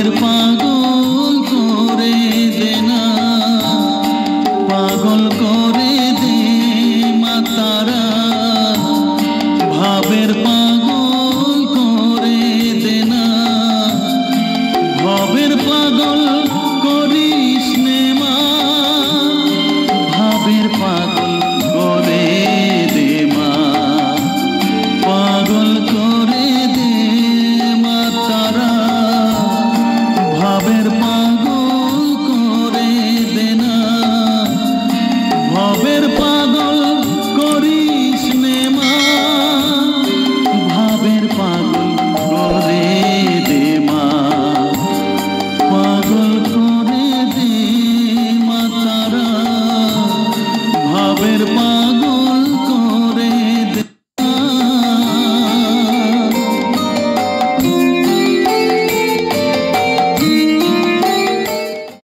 ভাবের পাগল করে দে না, পাগল করে দে মা তারা, ভাবের পাগল করে দে না, ভাবের পাগল করিস নে মা, ভাবের পাগল করে দে মা, পাগল করে দে মা তারা, ভাবের পাগল